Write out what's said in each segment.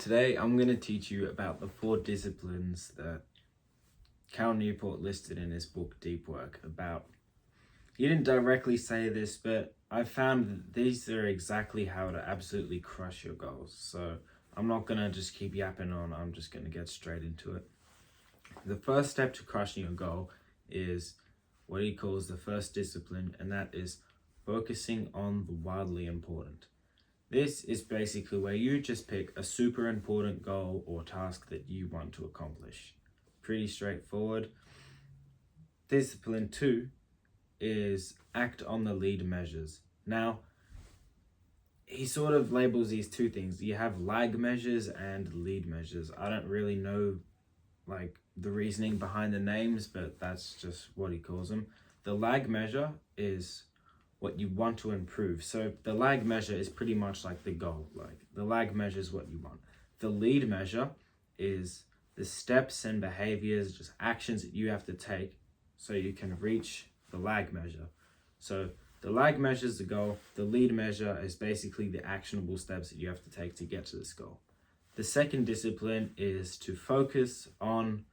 Today I'm going to teach you about the 4 disciplines that Cal Newport listed in his book Deep Work about. He didn't directly say this, but I found that these are exactly how to absolutely crush your goals. So I'm not going to just keep yapping on, I'm just going to get straight into it. The first step to crushing your goal is what he calls the first discipline, and that is focusing on the wildly important. This is basically where you just pick a super important goal or task that you want to accomplish. Pretty straightforward. Discipline 2 is act on the lead measures. Now, he sort of labels these two things. You have lag measures and lead measures. I don't really know the reasoning behind the names, but that's just what he calls them. The lag measure is what you want to improve. So the lag measure is pretty much like the goal. The lag measure is what you want. The lead measure is the steps and behaviors, just actions that you have to take so you can reach the lag measure. So the lag measure is the goal. The lead measure is basically the actionable steps that you have to take to get to this goal. The second discipline is to focus on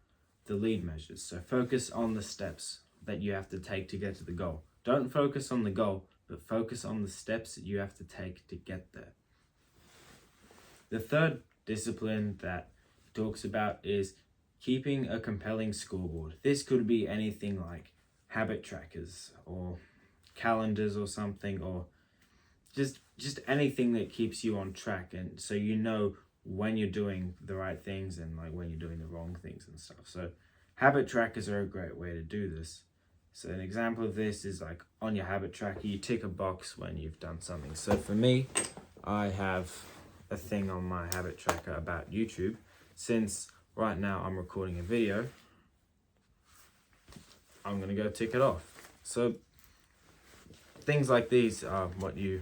the lead measures. So focus on the steps that you have to take to get to the goal. Don't focus on the goal, but focus on the steps that you have to take to get there. The third discipline that he talks about is keeping a compelling scoreboard. This could be anything like habit trackers or calendars or something, or just anything that keeps you on track, and so you know when you're doing the right things and when you're doing the wrong things and stuff. So habit trackers are a great way to do this. So an example of this is on your habit tracker, you tick a box when you've done something. So for me, I have a thing on my habit tracker about YouTube. Since right now I'm recording a video, I'm gonna go tick it off. So things like these are what you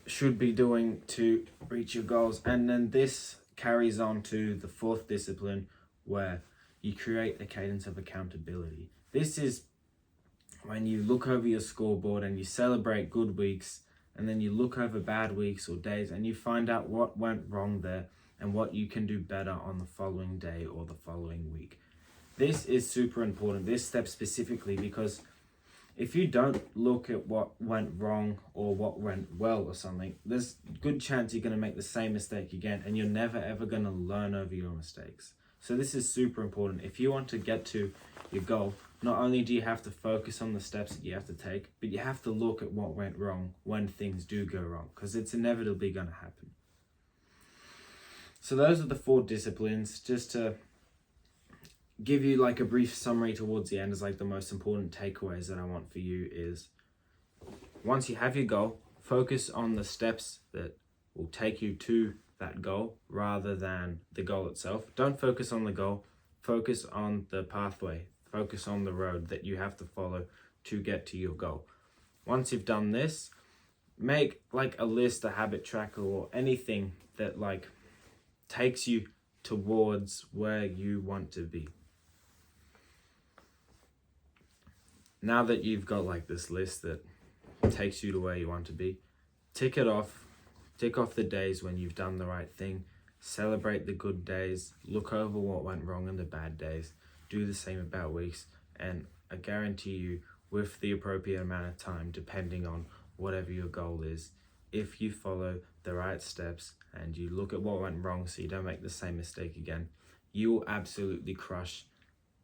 should be doing to reach your goals. And then this carries on to the fourth discipline, where you create a cadence of accountability. This is when you look over your scoreboard and you celebrate good weeks, and then you look over bad weeks or days and you find out what went wrong there and what you can do better on the following day or the following week. This is super important, this step specifically, because if you don't look at what went wrong or what went well or something, there's a good chance you're going to make the same mistake again, and you're never ever going to learn over your mistakes. So this is super important. If you want to get to your goal, not only do you have to focus on the steps that you have to take, but you have to look at what went wrong when things do go wrong, because it's inevitably going to happen. So those are the 4 disciplines. Just to give you a brief summary towards the end, is the most important takeaways that I want for you is, once you have your goal, focus on the steps that will take you to that goal rather than the goal itself. Don't focus on the goal, focus on the pathway, focus on the road that you have to follow to get to your goal. Once you've done this, make a list, a habit tracker, or anything that takes you towards where you want to be. Now that you've got this list that takes you to where you want to be, tick it off. Tick off the days when you've done the right thing, celebrate the good days, look over what went wrong in the bad days, do the same about weeks, and I guarantee you, with the appropriate amount of time, depending on whatever your goal is, if you follow the right steps and you look at what went wrong so you don't make the same mistake again, you will absolutely crush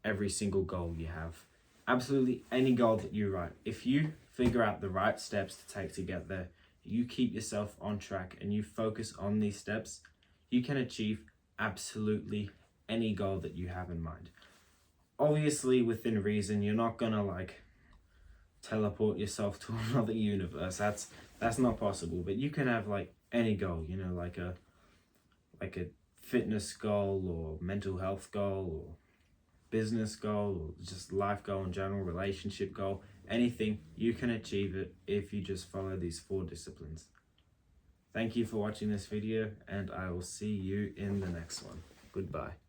every single goal you have. Absolutely any goal that you write. If you figure out the right steps to take to get there, you keep yourself on track and you focus on these steps, you can achieve absolutely any goal that you have in mind. Obviously, within reason, you're not gonna teleport yourself to another universe. That's not possible. But you can have any goal, like a fitness goal or mental health goal or business goal or just life goal in general, relationship goal, anything. You can achieve it if you just follow these 4 disciplines. Thank you for watching this video, and I will see you in the next one. Goodbye.